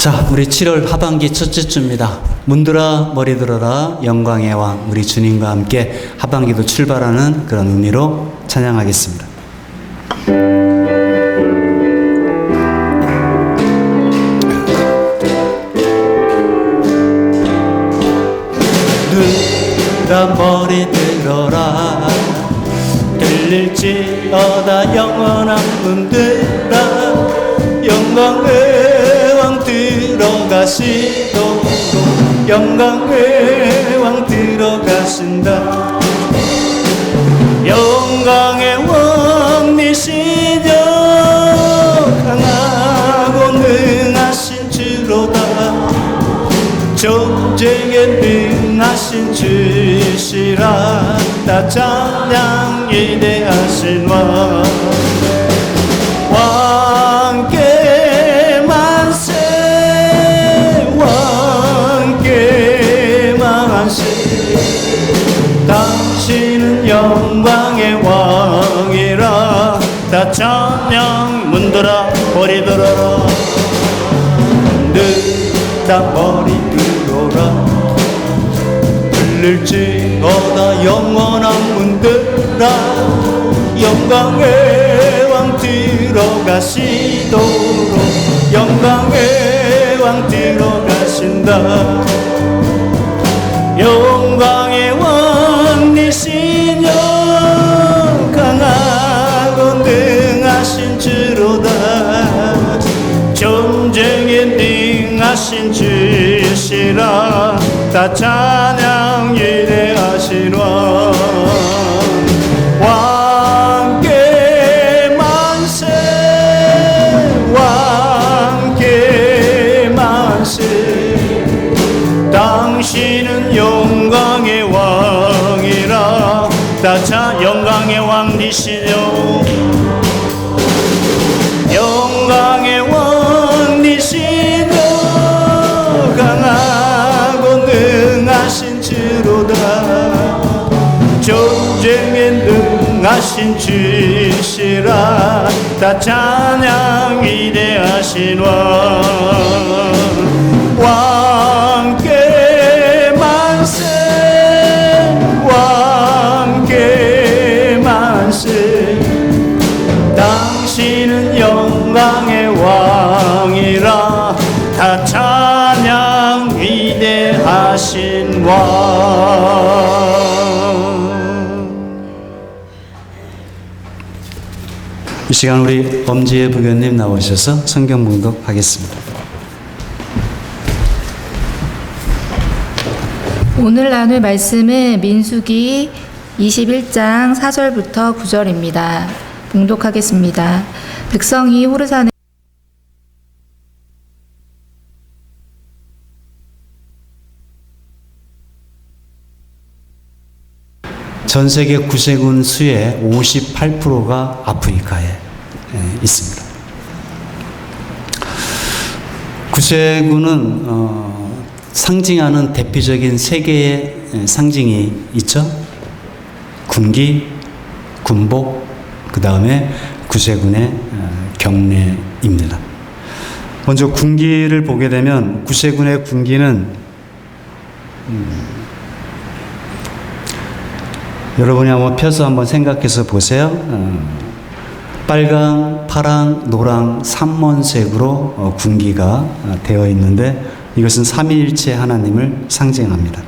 자, 우리 7월 하반기 첫째 주입니다. 문들아 머리 들어라 영광의 왕, 우리 주님과 함께 하반기도 출발하는 그런 의미로 찬양하겠습니다. 눈들아 머리 들어라, 들릴지어다 영원한 문들아, 영광의 왕 들어가시도록, 영광의 왕 들어가신다. 영광의 왕이시여, 강하고 능하신 주로다. 전쟁에 능하신 주시라. 다 찬양 위대하신 왕, 왕께 만세, 왕께 만세. 당신은 영광의 왕이라. 다 찬양. 문들아 머리 들어라, 다 머리 들어라. 들릴지어다 영원한 문들아, 영광의 왕 들어가시도록, 영광의 왕 들어가신다. 영광의 왕이시여, 강하고 능하신 주로다. 전쟁에 능하신 주시라. 다 찬양 위대하신 왕, 왕께 만세, 왕께 만세. 당신은 영광의 왕이라. 다 찬양. 영광의 왕이시여, 영광의 왕이시여, 강하고 능하신 주로다. 전쟁에 능하신 주시라. 다 찬양 위대하신 왕, 왕께 만세, 왕께 만세. 당신은 영광의 왕이라. 다 찬양 위대하신 왕. 이 시간 우리 엄지혜 부교님 나오셔서 성경 봉독하겠습니다. 오늘 나눌 말씀은 민수기 21장 4절부터 9절입니다. 봉독하겠습니다. 백성이 호르산에 전 세계 구세군 수의 58%가 아프리카에 있습니다. 구세군은 상징하는 대표적인 세 개의 상징이 있죠. 군기, 군복, 그 다음에 구세군의 경례입니다. 먼저 군기를 보게 되면 구세군의 군기는 여러분이 한번 펴서 한번 생각해서 보세요. 빨강, 파랑, 노랑, 삼원색으로 군기가 되어 있는데 이것은 삼위일체 하나님을 상징합니다.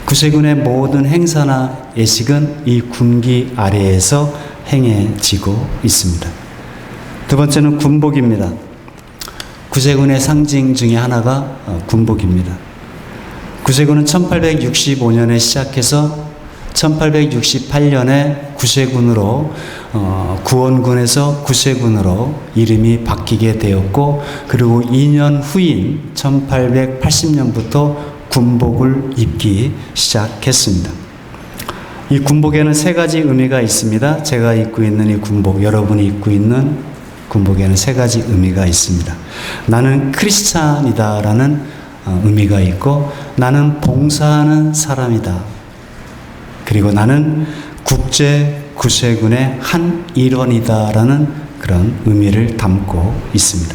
구세군의 모든 행사나 예식은 이 군기 아래에서 행해지고 있습니다. 두 번째는 군복입니다. 구세군의 상징 중에 하나가 군복입니다. 구세군은 1865년에 시작해서 1868년에 구세군으로 구원군에서 구세군으로 이름이 바뀌게 되었고, 그리고 2년 후인 1880년부터 군복을 입기 시작했습니다. 이 군복에는 세 가지 의미가 있습니다. 제가 입고 있는 이 군복, 여러분이 입고 있는 군복에는 세 가지 의미가 있습니다. 나는 크리스찬이다라는 의미가 있고, 나는 봉사하는 사람이다. 그리고 나는 국제 구세군의 한 일원이다라는 그런 의미를 담고 있습니다.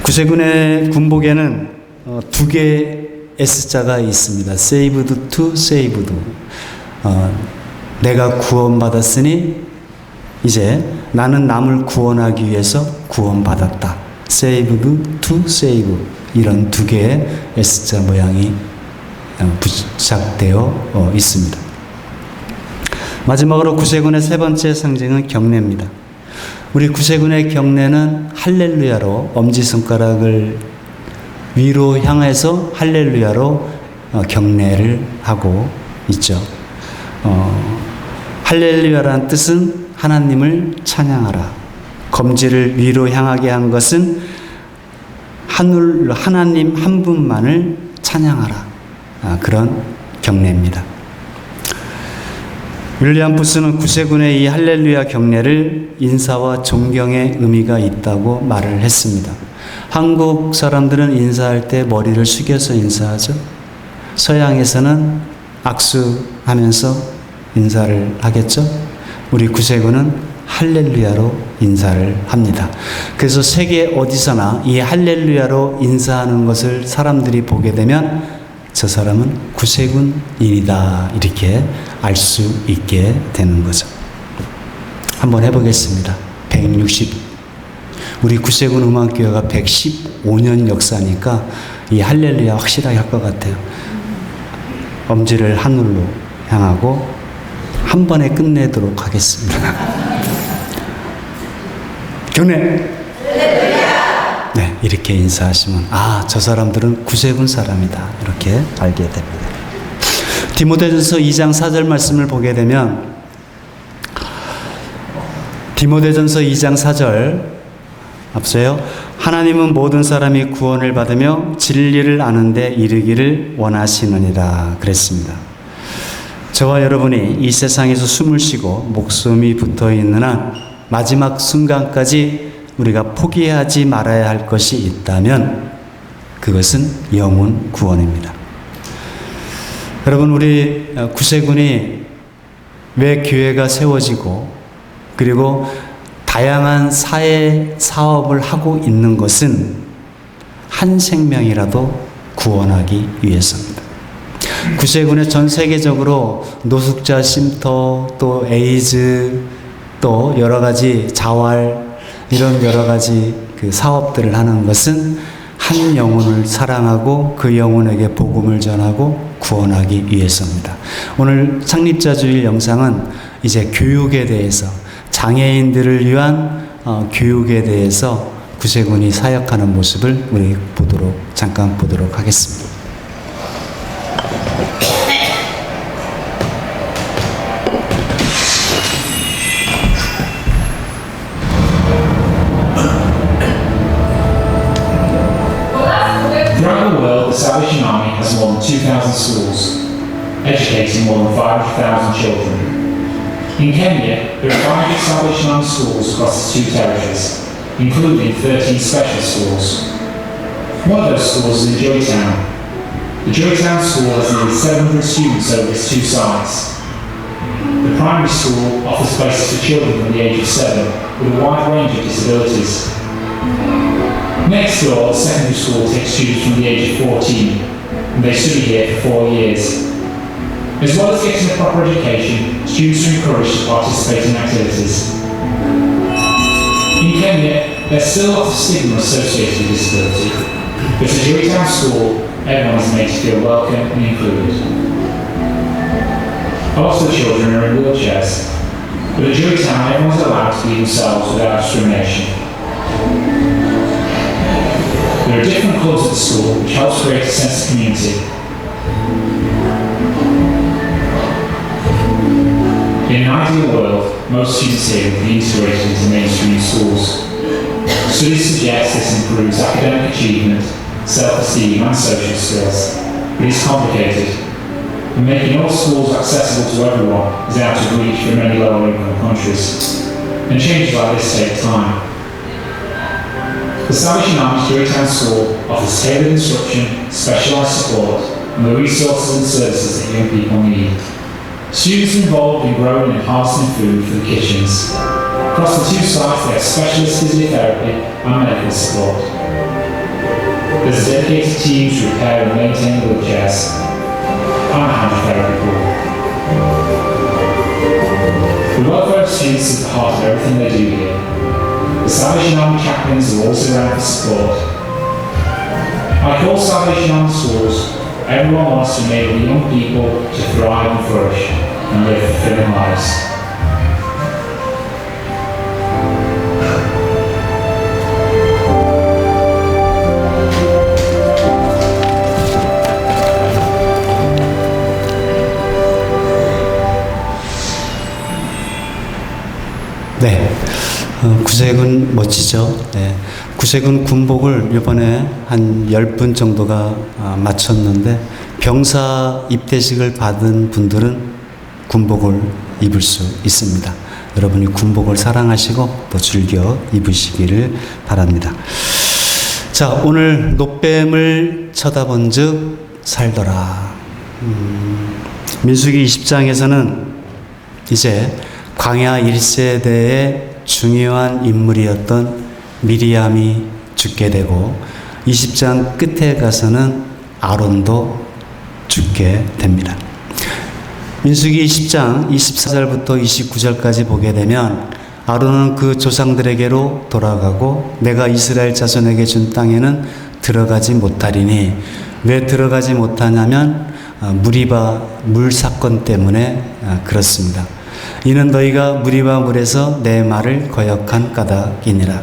구세군의 군복에는 두 개의 S자가 있습니다. saved to saved. 내가 구원받았으니 이제 나는 남을 구원하기 위해서 구원받았다. saved to save. 이런 두 개의 S자 모양이 부착되어 있습니다. 마지막으로 구세군의 세 번째 상징은 경례입니다. 우리 구세군의 경례는 할렐루야로 엄지손가락을 위로 향해서 할렐루야로 경례를 하고 있죠. 할렐루야라는 뜻은 하나님을 찬양하라. 검지를 위로 향하게 한 것은 하나님 한 분만을 찬양하라. 그런 경례입니다. 윌리엄 부스는 구세군의 이 할렐루야 경례를 인사와 존경의 의미가 있다고 말을 했습니다. 한국 사람들은 인사할 때 머리를 숙여서 인사하죠. 서양에서는 악수하면서 인사를 하겠죠. 우리 구세군은 할렐루야로 인사를 합니다. 그래서 세계 어디서나 이 할렐루야로 인사하는 것을 사람들이 보게 되면 저 사람은 구세군인이다 이렇게 알 수 있게 되는 거죠. 한번 해보겠습니다. 우리 구세군 음악교회가 115년 역사니까 이 할렐루야 확실하게 할 것 같아요. 엄지를 하늘로 향하고 한 번에 끝내도록 하겠습니다. 경례! 네, 이렇게 인사하시면 저 사람들은 구세군 사람이다 이렇게 알게 됩니다. 디모데전서 2장 4절 말씀을 보게 되면 디모데전서 2장 4절 앞서요. 하나님은 모든 사람이 구원을 받으며 진리를 아는 데 이르기를 원하시느니라 그랬습니다. 저와 여러분이 이 세상에서 숨을 쉬고 목숨이 붙어 있는 한 마지막 순간까지 우리가 포기하지 말아야 할 것이 있다면 그것은 영혼 구원입니다. 여러분, 우리 구세군이 왜 교회가 세워지고 그리고 다양한 사회 사업을 하고 있는 것은 한 생명이라도 구원하기 위해서입니다. 구세군의 전 세계적으로 노숙자 쉼터, 또 에이즈, 또 여러 가지 자활, 이런 여러 가지 그 사업들을 하는 것은 한 영혼을 사랑하고 그 영혼에게 복음을 전하고 구원하기 위해서입니다. 오늘 창립자 주일 영상은 이제 교육에 대해서, 장애인들을 위한 교육에 대해서 구세군이 사역하는 모습을 우리 잠깐 보도록 하겠습니다. Throughout the world, the Salvation Army has more than 2,000 schools, educating more than 500,000 children. In Kenya, there are 500 Salvation Army schools across its two territories, including 13 special schools. One of those schools is in Joytown. The Joytown school has nearly 700 students over its two sides. The primary school offers places for children from the age of 7 with a wide range of disabilities. Next door, the secondary school takes students from the age of 14, and they study here for 4 years. As well as getting a proper education, students are encouraged to participate in activities. In Kenya, there's still lots of stigma associated with disability, but at Joytown School, everyone is made to feel welcome and included. A lot of the children are in wheelchairs, but at Joytown, everyone's allowed to be themselves without discrimination. There are different clubs at the school which helps create a sense of community. In an ideal world, most students here would be integrated into mainstream schools. Studies suggest this improves academic achievement, self-esteem and social skills, but it's complicated. And making all schools accessible to everyone is out of reach for many lower-income countries, and changes like this take time. The Salvation Army's Joytown School offers tailored instruction, specialised support, and the resources and services that young people need. Students are involved in growing and harvesting food for the kitchens. Across the two sites, they have specialist physiotherapy and medical support. that is dedicated to you to repair and maintain the wheelchairs. I'm a hand therapy pool. We welfare students at the heart of everything they do here. The Salvation Army chaplains are also around for support. I call Salvation Army schools. Everyone wants to enable young people to thrive and flourish and live fulfilling lives. 네, 구세군 멋지죠. 네, 구세군 군복을 이번에 한 10분 정도가 마쳤는데 병사 입대식을 받은 분들은 군복을 입을 수 있습니다. 여러분이 군복을 사랑하시고 또 즐겨 입으시기를 바랍니다. 자, 오늘 노뱀을 쳐다본 즉 살더라. 민수기 20장에서는 이제 광야 1세대의 중요한 인물이었던 미리암이 죽게 되고 20장 끝에 가서는 아론도 죽게 됩니다. 민수기 20장 24절부터 29절까지 보게 되면 아론은 그 조상들에게로 돌아가고 내가 이스라엘 자손에게 준 땅에는 들어가지 못하리니 왜 들어가지 못하냐면 무리바 물 사건 때문에 그렇습니다. 이는 너희가 무리바 물에서 내 말을 거역한 까닭이니라.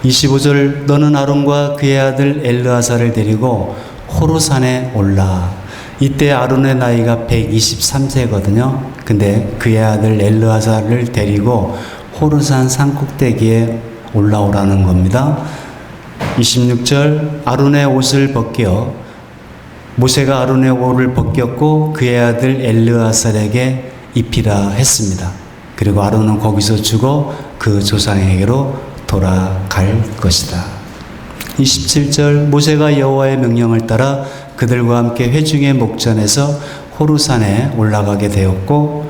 25절 너는 아론과 그의 아들 엘르아사를 데리고 호르산에 올라. 이때 아론의 나이가 123세거든요. 근데 그의 아들 엘르아사를 데리고 호르산 산꼭대기에 올라오라는 겁니다. 26절 아론의 옷을 벗겨 모세가 아론의 옷을 벗겼고 그의 아들 엘르아살에게 입히라 했습니다. 그리고 아론은 거기서 죽어 그 조상에게로 돌아갈 것이다. 27절 모세가 여호와의 명령을 따라 그들과 함께 회중의 목전에서 호르산에 올라가게 되었고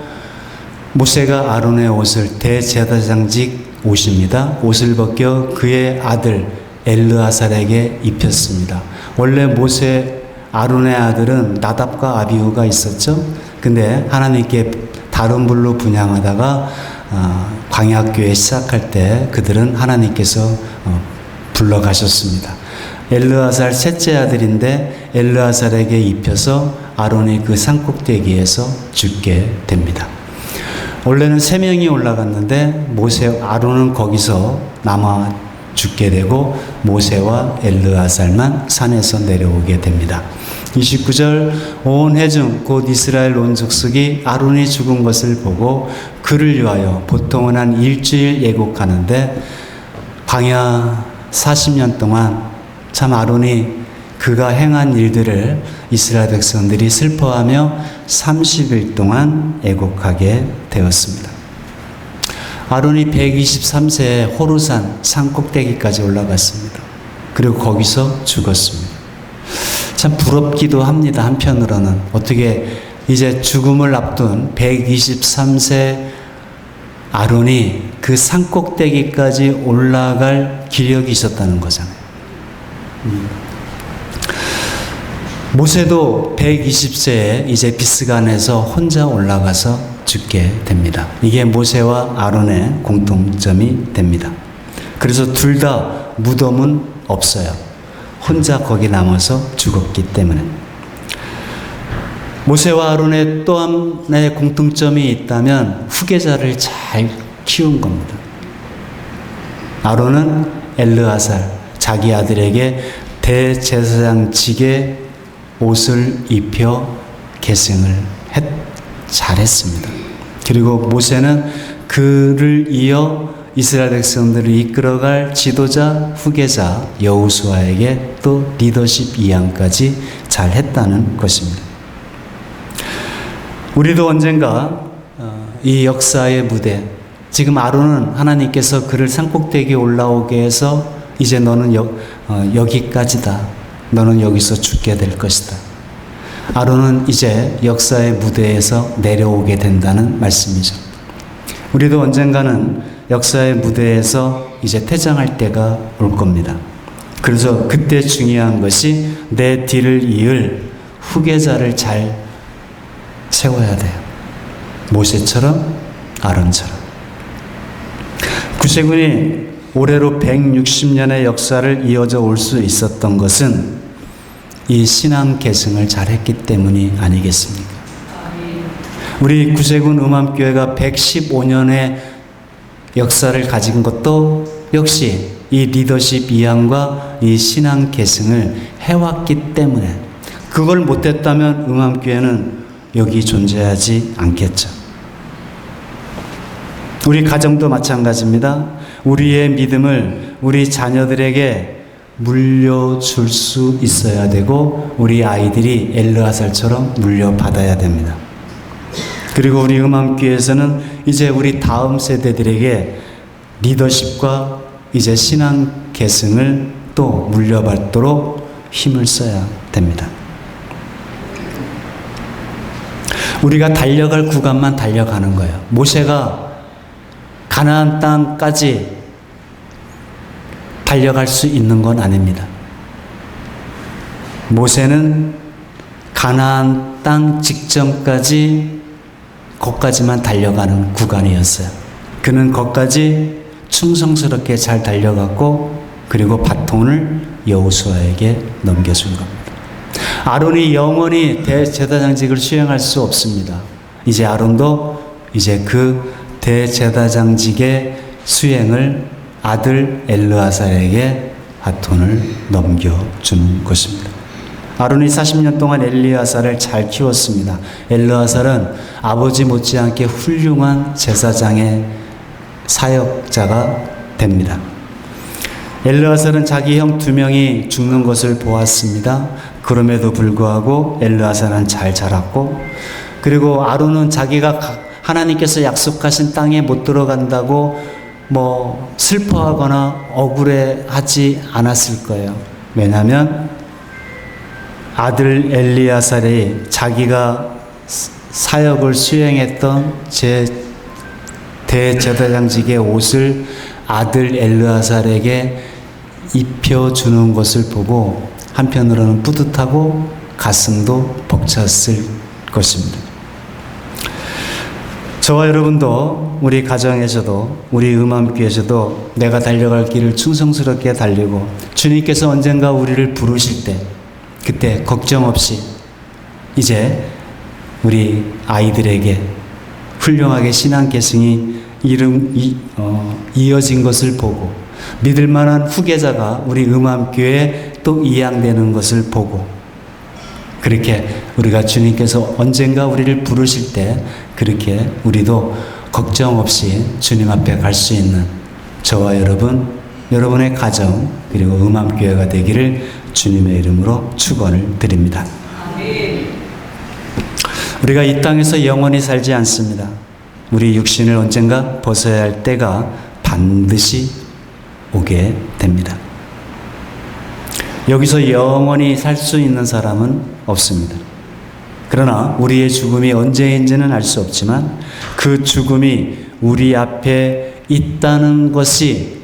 모세가 아론의 옷을 대제사장직 옷입니다. 옷을 벗겨 그의 아들 엘르아살에게 입혔습니다. 원래 모세 아론의 아들은 나답과 아비후가 있었죠. 근데 하나님께 다른 불로 분향하다가 광야교회 시작할 때 그들은 하나님께서 불러가셨습니다. 엘르아살 셋째 아들인데 엘르아살에게 입혀서 아론이 그 산꼭대기에서 죽게 됩니다. 원래는 3명이 올라갔는데 아론은 거기서 남아 죽게 되고 모세와 엘르아살만 산에서 내려오게 됩니다. 29절 온 회중 곧 이스라엘 온 족속이 아론이 죽은 것을 보고 그를 위하여 보통은 한 일주일 예곡하는데 광야 40년 동안 참 아론이 그가 행한 일들을 이스라엘 백성들이 슬퍼하며 30일 동안 애곡하게 되었습니다. 아론이 123세에 호르산 산꼭대기까지 올라갔습니다. 그리고 거기서 죽었습니다. 참 부럽기도 합니다. 한편으로는 어떻게 이제 죽음을 앞둔 123세 아론이 그 산꼭대기까지 올라갈 기력이 있었다는 거잖아요. 모세도 120세에 이제 비스간에서 혼자 올라가서 죽게 됩니다. 이게 모세와 아론의 공통점이 됩니다. 그래서 둘 다 무덤은 없어요. 혼자 거기 남아서 죽었기 때문에. 모세와 아론의 또 하나의 공통점이 있다면 후계자를 잘 키운 겁니다. 아론은 엘르아살 자기 아들에게 대제사장직의 옷을 입혀 계승을 잘했습니다. 그리고 모세는 그를 이어 이스라엘 백성들을 이끌어갈 지도자, 후계자 여호수아에게 또 리더십 이양까지 잘했다는 것입니다. 우리도 언젠가 이 역사의 무대, 지금 아론은 하나님께서 그를 산꼭대기에 올라오게 해서 이제 너는 여기까지다. 너는 여기서 죽게 될 것이다. 아론은 이제 역사의 무대에서 내려오게 된다는 말씀이죠. 우리도 언젠가는 역사의 무대에서 이제 퇴장할 때가 올 겁니다. 그래서 그때 중요한 것이 내 뒤를 이을 후계자를 잘 세워야 돼요. 모세처럼, 아론처럼. 구세군이 올해로 160년의 역사를 이어져 올 수 있었던 것은 이 신앙 계승을 잘했기 때문이 아니겠습니까? 우리 구세군 음암교회가 115년의 역사를 가진 것도 역시 이 리더십 이양과 이 신앙 계승을 해왔기 때문에, 그걸 못했다면 음암교회는 여기 존재하지 않겠죠. 우리 가정도 마찬가지입니다. 우리의 믿음을 우리 자녀들에게 물려줄 수 있어야 되고, 우리 아이들이 엘르아살처럼 물려받아야 됩니다. 그리고 우리 음암교회에서는 이제 우리 다음 세대들에게 리더십과 이제 신앙 계승을 또 물려받도록 힘을 써야 됩니다. 우리가 달려갈 구간만 달려가는 거예요. 모세가 가나안 땅까지 달려갈 수 있는 건 아닙니다. 모세는 가나안 땅 직전까지 거기까지만 달려가는 구간이었어요. 그는 거기까지 충성스럽게 잘 달려갔고, 그리고 바톤을 여호수아에게 넘겨준 겁니다. 아론이 영원히 대제사장직을 수행할 수 없습니다. 이제 아론도 이제 그 대제사장직의 수행을 아들 엘르아살에게 바톤을 넘겨주는 것입니다. 아론이 40년 동안 엘르아살을 잘 키웠습니다. 엘르아살은 아버지 못지않게 훌륭한 제사장의 사역자가 됩니다. 엘르아살은 자기 형 2명이 죽는 것을 보았습니다. 그럼에도 불구하고 엘르아살은 잘 자랐고, 그리고 아론은 자기가 하나님께서 약속하신 땅에 못 들어간다고 슬퍼하거나 억울해하지 않았을 거예요. 왜냐하면 아들 엘리아살이 자기가 사역을 수행했던 대제사장직의 옷을 아들 엘르아살에게 입혀주는 것을 보고 한편으로는 뿌듯하고 가슴도 벅찼을 것입니다. 저와 여러분도 우리 가정에서도 우리 음암교회에서도 내가 달려갈 길을 충성스럽게 달리고, 주님께서 언젠가 우리를 부르실 때 그때 걱정 없이 이제 우리 아이들에게 훌륭하게 신앙 계승이 이어진 것을 보고, 믿을 만한 후계자가 우리 음암교회에 또 이양되는 것을 보고, 그렇게 우리가 주님께서 언젠가 우리를 부르실 때 그렇게 우리도 걱정 없이 주님 앞에 갈 수 있는 저와 여러분, 여러분의 가정, 그리고 음암교회가 되기를 주님의 이름으로 축원을 드립니다. 우리가 이 땅에서 영원히 살지 않습니다. 우리 육신을 언젠가 벗어야 할 때가 반드시 오게 됩니다. 여기서 영원히 살 수 있는 사람은 없습니다. 그러나 우리의 죽음이 언제인지는 알 수 없지만 그 죽음이 우리 앞에 있다는 것이,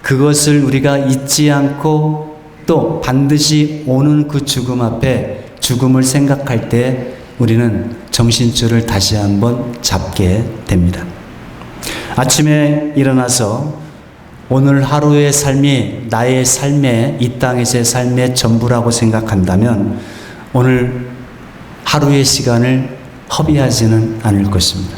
그것을 우리가 잊지 않고 또 반드시 오는 그 죽음 앞에 죽음을 생각할 때 우리는 정신줄을 다시 한번 잡게 됩니다. 아침에 일어나서 오늘 하루의 삶이 나의 삶의, 이 땅에서의 삶의 전부라고 생각한다면 오늘 하루의 시간을 허비하지는 않을 것입니다.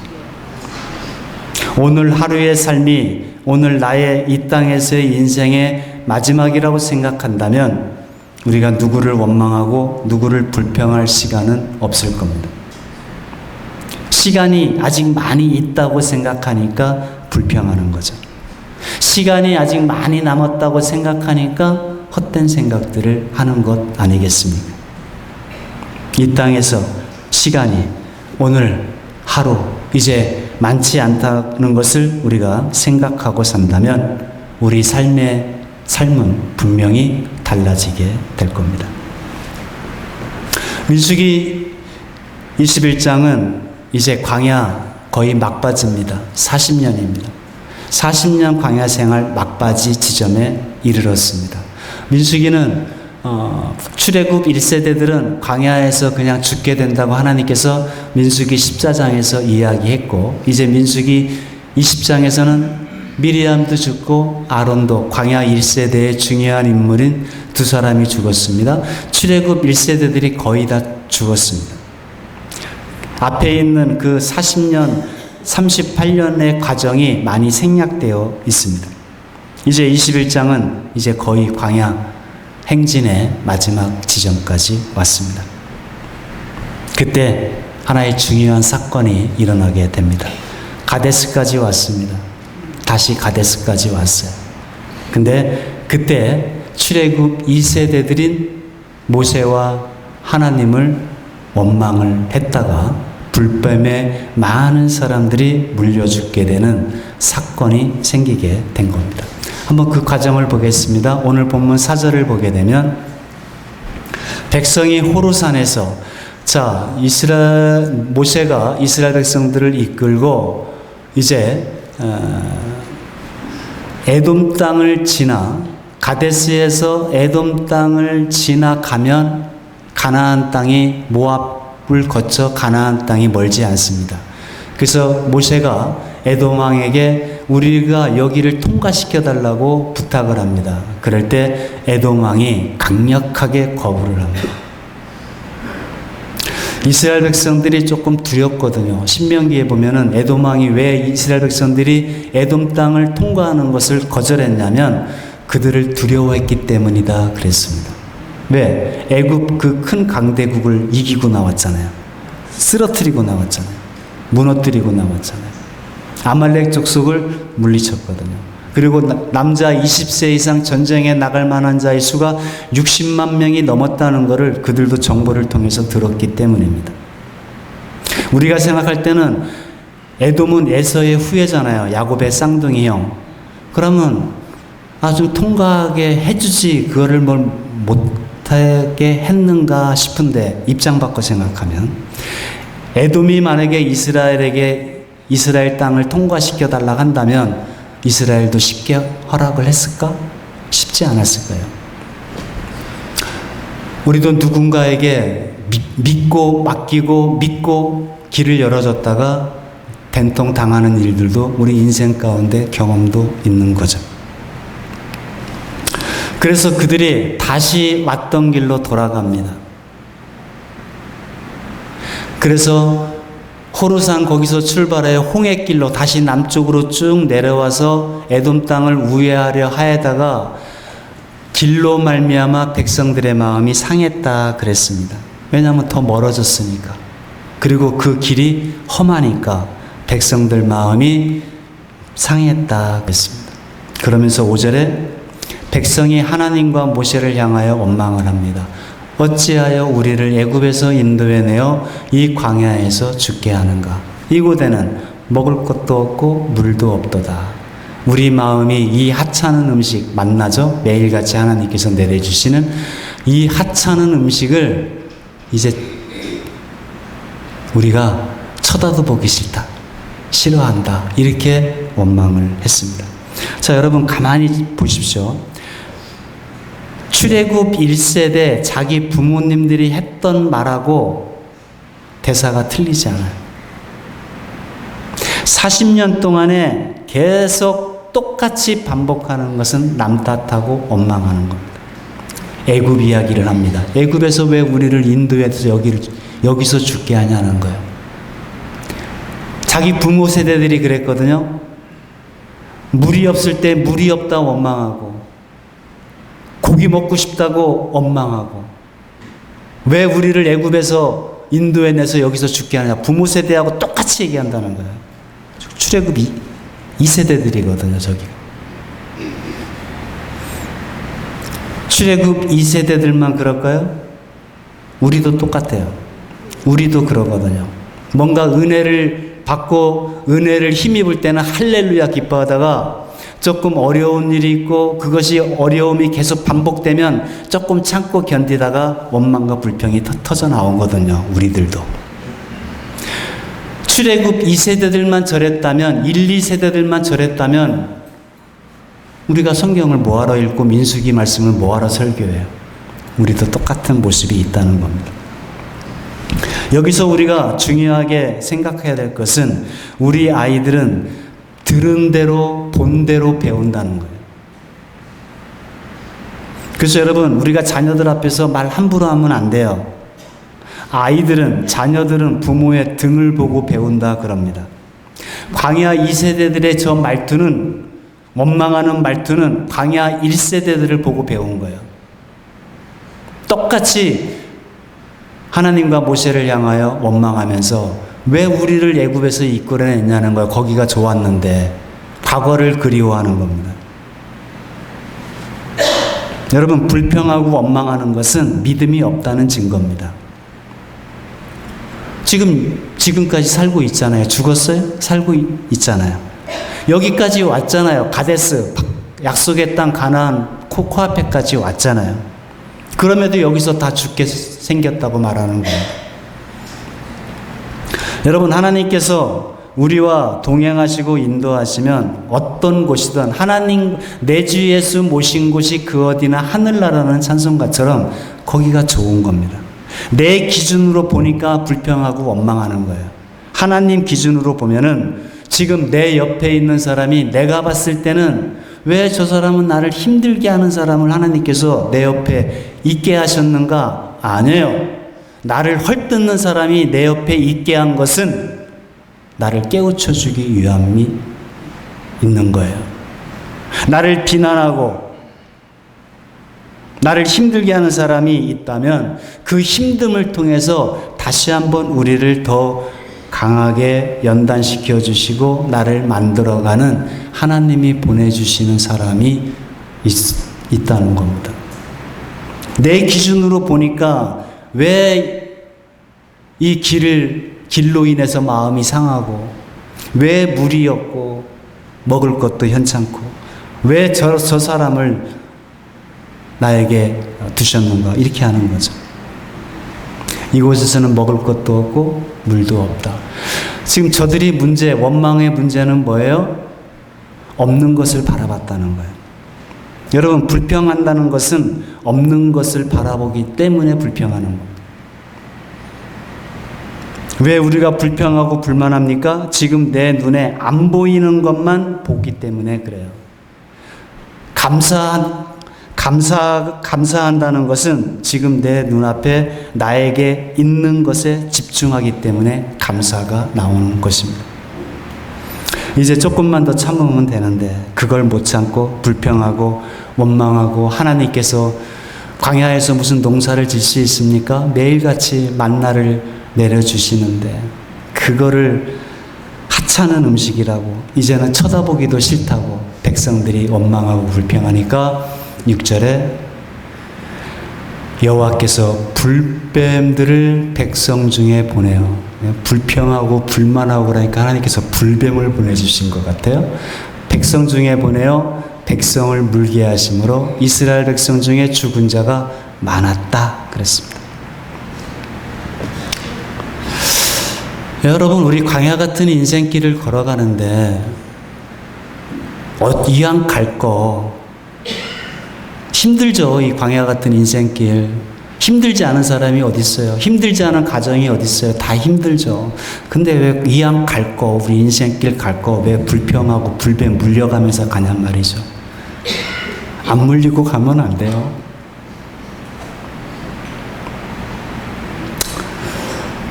오늘 하루의 삶이 오늘 나의 이 땅에서의 인생의 마지막이라고 생각한다면 우리가 누구를 원망하고 누구를 불평할 시간은 없을 겁니다. 시간이 아직 많이 있다고 생각하니까 불평하는 거죠. 시간이 아직 많이 남았다고 생각하니까 헛된 생각들을 하는 것 아니겠습니까? 이 땅에서 시간이 오늘 하루 이제 많지 않다는 것을 우리가 생각하고 산다면 우리 삶은 분명히 달라지게 될 겁니다. 민수기 21장은 이제 광야 거의 막바지입니다. 40년입니다. 40년 광야 생활 막바지 지점에 이르렀습니다. 민수기는 출애굽 1세대들은 광야에서 그냥 죽게 된다고 하나님께서 민수기 14장에서 이야기했고, 이제 민수기 20장에서는 미리암도 죽고 아론도 광야 1세대의 중요한 인물인 두 사람이 죽었습니다. 출애굽 1세대들이 거의 다 죽었습니다. 앞에 있는 그 40년, 38년의 과정이 많이 생략되어 있습니다. 이제 21장은 이제 거의 광야 행진의 마지막 지점까지 왔습니다. 그때 하나의 중요한 사건이 일어나게 됩니다. 가데스까지 왔습니다. 다시 가데스까지 왔어요. 근데 그때 출애굽 2세대들인 모세와 하나님을 원망을 했다가 불뱀에 많은 사람들이 물려 죽게 되는 사건이 생기게 된 겁니다. 한번 그 과정을 보겠습니다. 오늘 본문 4절을 보게 되면 백성이 호르산에서 모세가 이스라엘 백성들을 이끌고 이제 에돔 땅을 지나 가데스에서 에돔 땅을 지나가면 가나안 땅이 모압을 거쳐 가나안 땅이 멀지 않습니다. 그래서 모세가 에돔 왕에게 우리가 여기를 통과시켜 달라고 부탁을 합니다. 그럴 때 에돔 왕이 강력하게 거부를 합니다. 이스라엘 백성들이 조금 두렵거든요. 신명기에 보면은 에돔 왕이 왜 이스라엘 백성들이 에돔 땅을 통과하는 것을 거절했냐면 그들을 두려워했기 때문이다 그랬습니다. 왜? 애굽 그 큰 강대국을 이기고 나왔잖아요. 쓰러뜨리고 나왔잖아요. 무너뜨리고 나왔잖아요. 아말렉 족속을 물리쳤거든요. 그리고 남자 20세 이상 전쟁에 나갈 만한 자의 수가 60만 명이 넘었다는 것을 그들도 정보를 통해서 들었기 때문입니다. 우리가 생각할 때는 에돔은 에서의 후예잖아요. 야곱의 쌍둥이 형. 그러면 좀 통과하게 해주지 그거를 뭘 못하게 했는가 싶은데 입장 바꿔 생각하면 에돔이 만약에 이스라엘 땅을 통과시켜 달라고 한다면 이스라엘도 쉽게 허락을 했을까? 쉽지 않았을 거예요. 우리도 누군가에게 맡기고 믿고 길을 열어줬다가 된통 당하는 일들도 우리 인생 가운데 경험도 있는 거죠. 그래서 그들이 다시 왔던 길로 돌아갑니다. 그래서 호르산 거기서 출발해 홍해길로 다시 남쪽으로 쭉 내려와서 에돔 땅을 우회하려 하에다가 길로 말미암아 백성들의 마음이 상했다 그랬습니다. 왜냐하면 더 멀어졌으니까. 그리고 그 길이 험하니까 백성들 마음이 상했다 그랬습니다. 그러면서 5절에 백성이 하나님과 모세를 향하여 원망을 합니다. 어찌하여 우리를 애굽에서 인도해내어 이 광야에서 죽게 하는가? 이곳에는 먹을 것도 없고 물도 없도다. 우리 마음이 이 하찮은 음식 만나죠? 매일같이 하나님께서 내려주시는 이 하찮은 음식을 이제 우리가 쳐다도 보기 싫다. 싫어한다. 이렇게 원망을 했습니다. 자, 여러분 가만히 보십시오. 출애굽 1세대 자기 부모님들이 했던 말하고 대사가 틀리지 않아요. 40년 동안에 계속 똑같이 반복하는 것은 남 탓하고 원망하는 겁니다. 애굽 이야기를 합니다. 애굽에서 왜 우리를 인도해서 여기서 죽게 하냐는 거예요. 자기 부모 세대들이 그랬거든요. 물이 없을 때 물이 없다 원망하고 고기 먹고 싶다고 원망하고 왜 우리를 애굽에서 인도해내서 여기서 죽게 하냐. 부모 세대하고 똑같이 얘기한다는 거예요. 출애굽 2세대들이거든요. 저기가. 출애굽 2세대들만 그럴까요? 우리도 똑같아요. 우리도 그러거든요. 뭔가 은혜를 받고 은혜를 힘입을 때는 할렐루야 기뻐하다가 조금 어려운 일이 있고 그것이 어려움이 계속 반복되면 조금 참고 견디다가 원망과 불평이 터져 나오거든요. 우리들도. 출애굽 2세대들만 저랬다면 1, 2세대들만 저랬다면 우리가 성경을 뭐하러 읽고 민수기 말씀을 뭐하러 설교해요? 우리도 똑같은 모습이 있다는 겁니다. 여기서 우리가 중요하게 생각해야 될 것은 우리 아이들은 들은 대로 본 대로 배운다는 거예요. 그래서 여러분, 우리가 자녀들 앞에서 말 함부로 하면 안 돼요. 자녀들은 부모의 등을 보고 배운다 그럽니다. 광야 2세대들의 저 말투는, 원망하는 말투는 광야 1세대들을 보고 배운 거예요. 똑같이 하나님과 모세를 향하여 원망하면서 왜 우리를 애굽에서 이끌어냈냐는 거예요. 거기가 좋았는데. 과거를 그리워하는 겁니다. 여러분, 불평하고 원망하는 것은 믿음이 없다는 증거입니다. 지금까지 살고 있잖아요. 죽었어요? 살고 있잖아요. 여기까지 왔잖아요. 가데스, 약속의 땅 가나안 코앞에까지 왔잖아요. 그럼에도 여기서 다 죽게 생겼다고 말하는 거예요. 여러분, 하나님께서 우리와 동행하시고 인도하시면 어떤 곳이든 하나님 내 주 예수 모신 곳이 그 어디나 하늘나라는 찬송가처럼 거기가 좋은 겁니다. 내 기준으로 보니까 불평하고 원망하는 거예요. 하나님 기준으로 보면은 지금 내 옆에 있는 사람이 내가 봤을 때는 왜 저 사람은 나를 힘들게 하는 사람을 하나님께서 내 옆에 있게 하셨는가? 아니에요. 나를 헐뜯는 사람이 내 옆에 있게 한 것은 나를 깨우쳐 주기 위함이 있는 거예요. 나를 비난하고 나를 힘들게 하는 사람이 있다면 그 힘듦을 통해서 다시 한번 우리를 더 강하게 연단시켜 주시고 나를 만들어가는 하나님이 보내주시는 사람이 있다는 겁니다. 내 기준으로 보니까 왜 이 길로 인해서 마음이 상하고 왜 물이 없고 먹을 것도 현찮고 왜 저 사람을 나에게 두셨는가 이렇게 하는 거죠. 이곳에서는 먹을 것도 없고 물도 없다. 지금 저들이 원망의 문제는 뭐예요? 없는 것을 바라봤다는 거예요. 여러분, 불평한다는 것은 없는 것을 바라보기 때문에 불평하는 겁니다. 왜 우리가 불평하고 불만합니까? 지금 내 눈에 안 보이는 것만 보기 때문에 그래요. 감사한다는 것은 지금 내 눈앞에 나에게 있는 것에 집중하기 때문에 감사가 나오는 것입니다. 이제 조금만 더 참으면 되는데 그걸 못 참고 불평하고 원망하고 하나님께서 광야에서 무슨 농사를 질 수 있습니까? 매일같이 만나를 내려주시는데 그거를 하찮은 음식이라고 이제는 쳐다보기도 싫다고 백성들이 원망하고 불평하니까 6절에 여호와께서 불뱀들을 백성 중에 보내요. 불평하고 불만하고 그러니까 하나님께서 불뱀을 보내주신 것 같아요. 백성 중에 보내요. 백성을 물게 하심으로 이스라엘 백성 중에 죽은 자가 많았다 그랬습니다. 여러분, 우리 광야 같은 인생길을 걸어가는데 이왕 갈 거 힘들죠. 이 광야 같은 인생길 힘들지 않은 사람이 어디 있어요? 힘들지 않은 가정이 어디 있어요? 다 힘들죠. 근데 왜 이왕 갈 거, 우리 인생길 갈 거 왜 불평하고 불뱀 물려가면서 가냔 말이죠. 안 물리고 가면 안 돼요.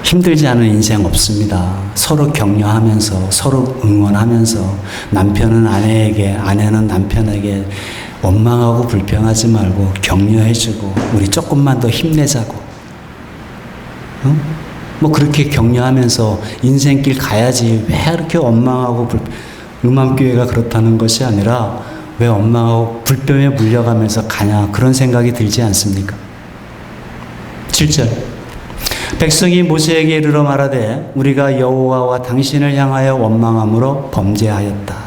힘들지 않은 인생 없습니다. 서로 격려하면서 서로 응원하면서 남편은 아내에게 아내는 남편에게 원망하고 불평하지 말고 격려해주고 우리 조금만 더 힘내자고 뭐 그렇게 격려하면서 인생길 가야지 왜 이렇게 원망하고 음암교회가 그렇다는 것이 아니라 왜 원망하고 불뱀에 물려가면서 가냐 그런 생각이 들지 않습니까? 7절 백성이 모세에게 이르러 말하되 우리가 여호와와 당신을 향하여 원망함으로 범죄하였다.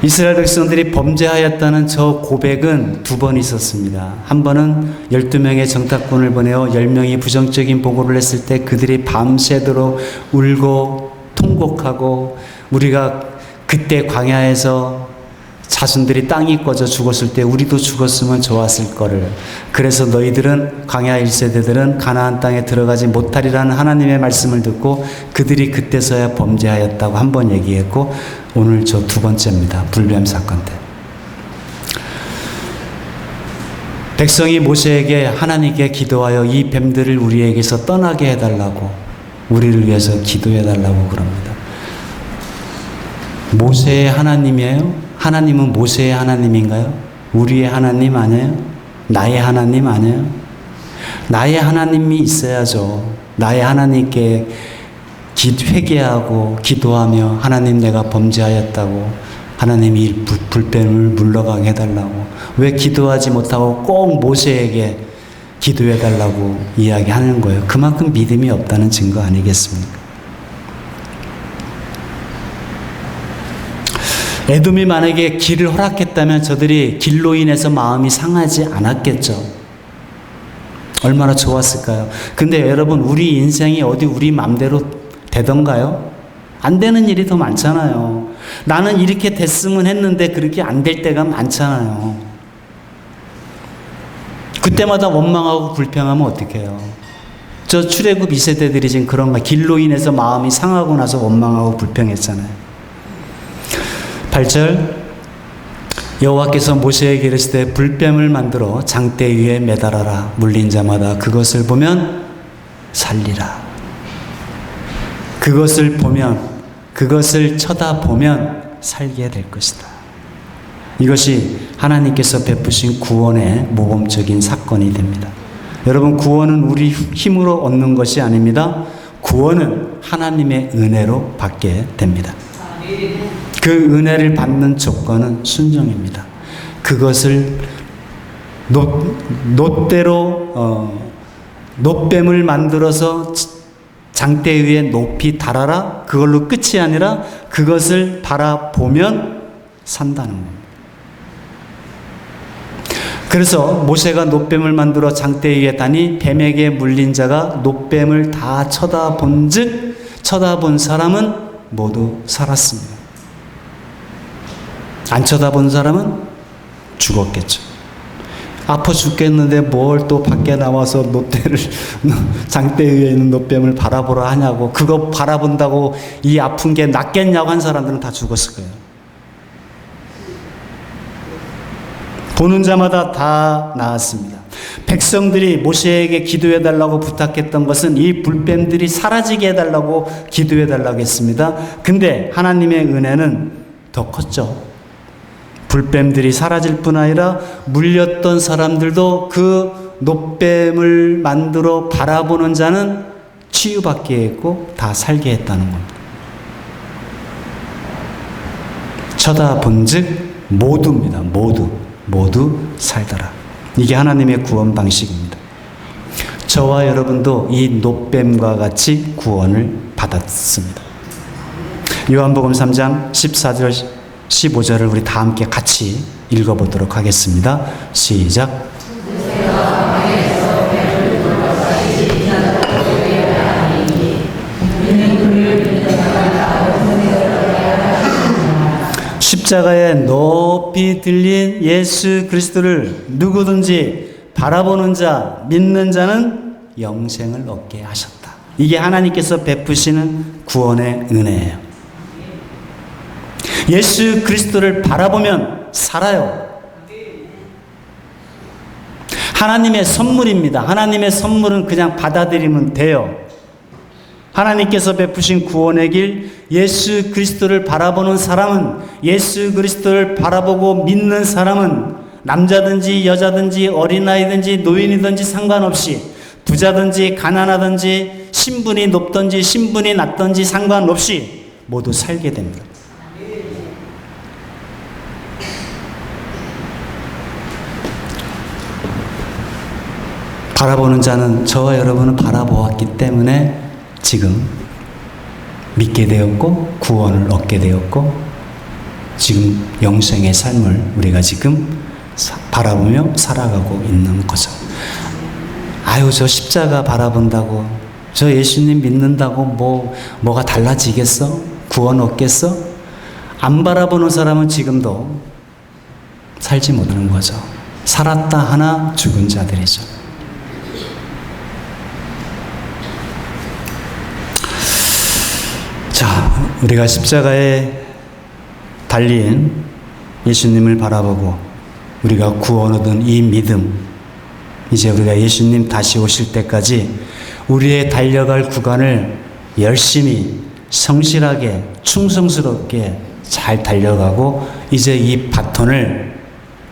이스라엘 백성들이 범죄하였다는 저 고백은 두 번 있었습니다. 한 번은 12명의 정탐꾼을 보내어 10명이 부정적인 보고를 했을 때 그들이 밤새도록 울고 통곡하고 우리가 그때 광야에서 자손들이 땅이 꺼져 죽었을 때 우리도 죽었으면 좋았을 거를. 그래서 너희들은 광야 1세대들은 가나안 땅에 들어가지 못하리라는 하나님의 말씀을 듣고 그들이 그때서야 범죄하였다고 한 번 얘기했고, 오늘 저 두 번째입니다. 불뱀 사건 때. 백성이 모세에게 하나님께 기도하여 이 뱀들을 우리에게서 떠나게 해달라고, 우리를 위해서 기도해달라고 그럽니다. 모세의 하나님이에요? 하나님은 모세의 하나님인가요? 우리의 하나님 아니에요? 나의 하나님 아니에요? 나의 하나님이 있어야죠. 나의 하나님께 회개하고 기도하며 하나님 내가 범죄하였다고, 하나님이 이 불뱀을 물러가게 해달라고. 왜 기도하지 못하고 꼭 모세에게 기도해달라고 이야기하는 거예요? 그만큼 믿음이 없다는 증거 아니겠습니까? 에돔이 만약에 길을 허락했다면 저들이 길로 인해서 마음이 상하지 않았겠죠. 얼마나 좋았을까요? 근데 여러분, 우리 인생이 어디 우리 맘대로 되던가요? 안 되는 일이 더 많잖아요. 나는 이렇게 됐으면 했는데 그렇게 안 될 때가 많잖아요. 그때마다 원망하고 불평하면 어떡해요? 저 출애굽 2세대들이 지금 그런가? 길로 인해서 마음이 상하고 나서 원망하고 불평했잖아요. 8절, 여호와께서 모세에게 이르시되 불뱀을 만들어 장대 위에 매달아라. 물린 자마다 그것을 보면 살리라. 그것을 보면, 그것을 쳐다보면 살게 될 것이다. 이것이 하나님께서 베푸신 구원의 모범적인 사건이 됩니다. 여러분, 구원은 우리 힘으로 얻는 것이 아닙니다. 구원은 하나님의 은혜로 받게 됩니다. 그 은혜를 받는 조건은 순종입니다. 그것을 놋뱀을 만들어서 장대 위에 높이 달아라. 그걸로 끝이 아니라 그것을 바라보면 산다는 겁니다. 그래서 모세가 놋뱀을 만들어 장대 위에 다니 뱀에게 물린 자가 놋뱀을 다 쳐다본 사람은 모두 살았습니다. 안 쳐다본 사람은 죽었겠죠. 아파 죽겠는데 뭘 또 밖에 나와서 장대 위에 있는 놋뱀을 바라보라 하냐고, 그거 바라본다고 이 아픈 게 낫겠냐고 한 사람들은 다 죽었을 거예요. 보는 자마다 다 나았습니다. 백성들이 모세에게 기도해달라고 부탁했던 것은 이 불뱀들이 사라지게 해달라고 기도해달라고 했습니다. 근데 하나님의 은혜는 더 컸죠. 불뱀들이 사라질 뿐 아니라 물렸던 사람들도 그 놋뱀을 만들어 바라보는 자는 치유받게 했고 다 살게 했다는 겁니다. 쳐다본즉 모두입니다. 모두 살더라. 이게 하나님의 구원 방식입니다. 저와 여러분도 이 놋뱀과 같이 구원을 받았습니다. 요한복음 3장 14절 15절을 우리 다 함께 같이 읽어보도록 하겠습니다. 시작. 십자가에 높이 들린 예수 그리스도를 누구든지 바라보는 자, 믿는 자는 영생을 얻게 하셨다. 이게 하나님께서 베푸시는 구원의 은혜예요. 예수 그리스도를 바라보면 살아요. 하나님의 선물입니다. 하나님의 선물은 그냥 받아들이면 돼요. 하나님께서 베푸신 구원의 길, 예수 그리스도를 바라보는 사람은, 예수 그리스도를 바라보고 믿는 사람은 남자든지 여자든지 어린아이든지 노인이든지 상관없이, 부자든지 가난하든지 신분이 높든지 신분이 낮든지 상관없이 모두 살게 됩니다. 바라보는 자는, 저와 여러분은 바라보았기 때문에 지금 믿게 되었고 구원을 얻게 되었고 지금 영생의 삶을 우리가 지금 바라보며 살아가고 있는 거죠. 아유, 저 십자가 바라본다고, 저 예수님 믿는다고 뭐가 달라지겠어? 구원 얻겠어? 안 바라보는 사람은 지금도 살지 못하는 거죠. 살았다 하나 죽은 자들이죠. 자, 우리가 십자가에 달린 예수님을 바라보고 우리가 구원 얻은 이 믿음, 이제 우리가 예수님 다시 오실 때까지 우리의 달려갈 구간을 열심히 성실하게 충성스럽게 잘 달려가고 이제 이 바톤을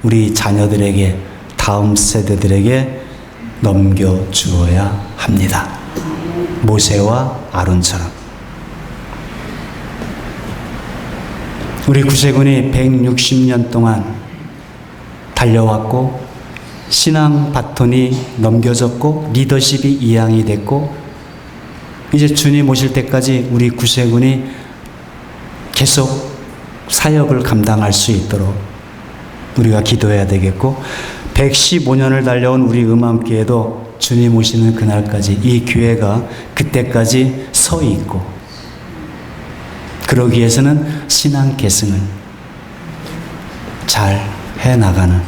우리 자녀들에게, 다음 세대들에게 넘겨주어야 합니다. 모세와 아론처럼. 우리 구세군이 160년 동안 달려왔고 신앙 바톤이 넘겨졌고 리더십이 이양이 됐고 이제 주님 오실 때까지 우리 구세군이 계속 사역을 감당할 수 있도록 우리가 기도해야 되겠고 115년을 달려온 우리 음암교회도 주님 오시는 그날까지 이 교회가 그때까지 서 있고 그러기 위해서는 신앙 계승을 잘 해나가는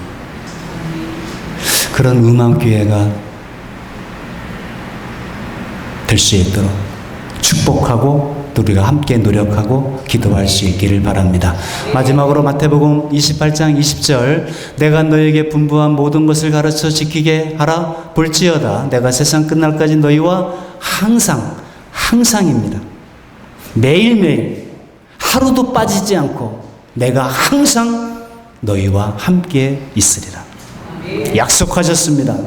그런 음암교회가 될 수 있도록 축복하고 또 우리가 함께 노력하고 기도할 수 있기를 바랍니다. 마지막으로 마태복음 28장 20절 내가 너에게 분부한 모든 것을 가르쳐 지키게 하라 볼지어다 내가 세상 끝날까지 너희와 항상입니다. 매일매일 하루도 빠지지 않고 내가 항상 너희와 함께 있으리라. 약속하셨습니다.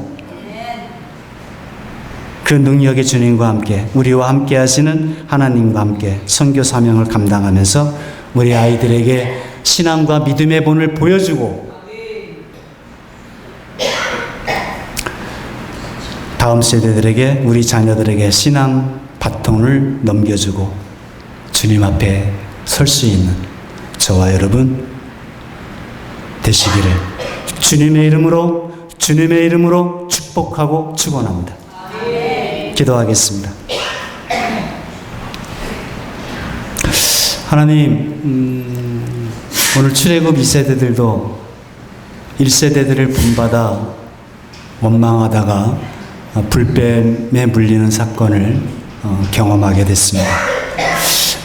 그 능력의 주님과 함께 우리와 함께 하시는 하나님과 함께 선교 사명을 감당하면서 우리 아이들에게 신앙과 믿음의 본을 보여주고 다음 세대들에게 우리 자녀들에게 신앙 바통을 넘겨주고 주님 앞에 설 수 있는 저와 여러분 되시기를 주님의 이름으로 축복하고 축원합니다. 기도하겠습니다. 하나님, 오늘 출애굽 2세대들도 1세대들을 본받아 원망하다가 불뱀에 물리는 사건을 경험하게 됐습니다.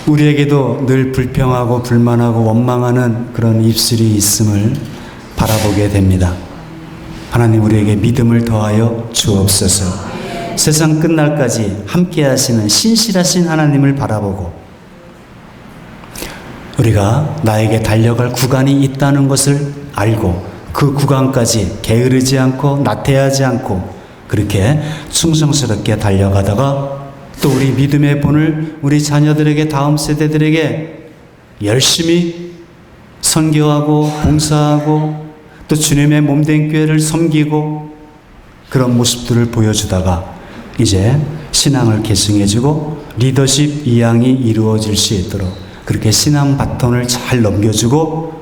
우리에게도 늘 불평하고 불만하고 원망하는 그런 입술이 있음을 바라보게 됩니다. 하나님, 우리에게 믿음을 더하여 주옵소서. 세상 끝날까지 함께 하시는 신실하신 하나님을 바라보고 우리가 나에게 달려갈 구간이 있다는 것을 알고 그 구간까지 게으르지 않고 나태하지 않고 그렇게 충성스럽게 달려가다가 또 우리 믿음의 본을 우리 자녀들에게 다음 세대들에게 열심히 선교하고 봉사하고 또 주님의 몸된 교회를 섬기고 그런 모습들을 보여주다가 이제 신앙을 계승해주고 리더십 이양이 이루어질 수 있도록 그렇게 신앙 바톤을 잘 넘겨주고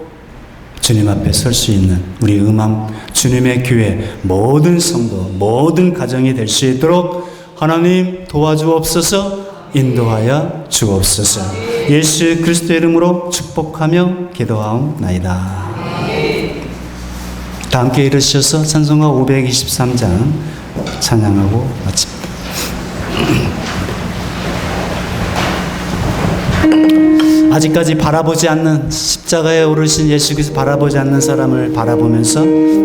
주님 앞에 설 수 있는 우리 음암 주님의 교회 모든 성도 모든 가정이 될 수 있도록 하나님 도와주옵소서. 인도하여 주옵소서. 예수 그리스도의 이름으로 축복하며 기도하옵나이다. 다 함께 일으셔서 찬송가 523장 찬양하고 마칩니다. 아직까지 바라보지 않는 십자가에 오르신 예수 그리스도 바라보지 않는 사람을 바라보면서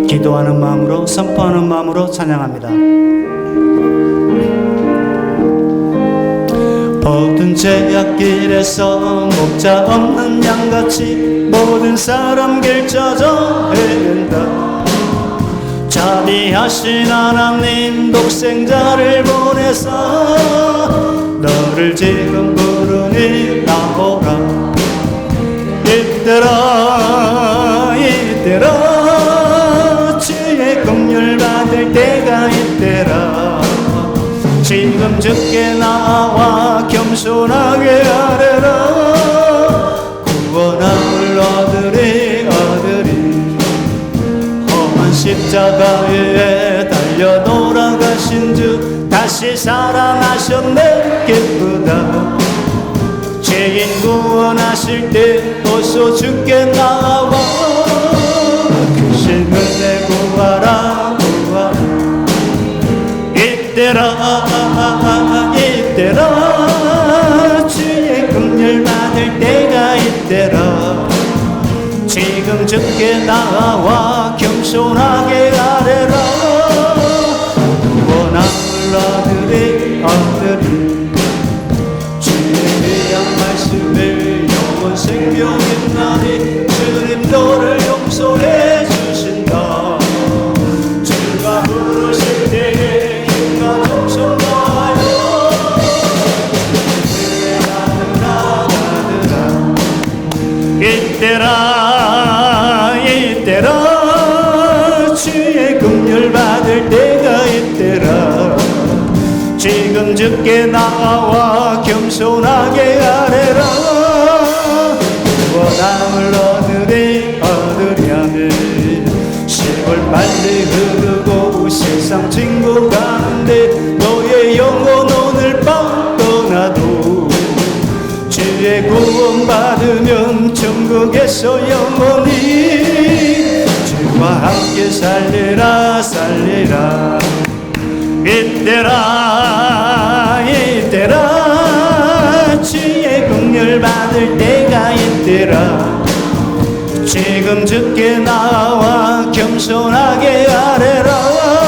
기도하는 마음으로 선포하는 마음으로 찬양합니다. 모든 죄악길에서 목자 없는 양같이 모든 사람 길쳐져 헤맨다. 자비하신 하나님 독생자를 보내서 너를 지금 부르니 나오라. 이때라 주의 긍휼 받을 때가 이때라. 지금 주께 나와 겸손하게 아뢰라. 구원함을 얻으리 험한 십자가에 달려 돌아가신 주 다시 살아나셨네 기쁘다. 죄인 구원하실 때 어서 주께 나와 그 은혜 구하라 구하라 이때라 이때라 주의 긍휼 받을 때가 이때라 지금 주께 나와 겸손하게 아뢰라 원함을 아들의 아들이 주의 귀한 말씀을 영원 생명 있나니 주님 너를 용서해 주신다 주가 부르실 때에 힘과 정성 다하여 이때라 이때라 주의 긍휼 받을 때가 이때라 지금 주께 나와 겸손하게 아뢰라 원함을 얻으리 얻으리 하네 세월 빨리 흐르고 세상 친구 가는데 너의 영혼 오늘 밤 떠나도 주의 구원 받으면 천국에서 영원히 주와 함께 살리라 살리라 이때라 이때라 주의 긍휼 받을 때가 이때라 지금 주께 나와 겸손하게 아뢰라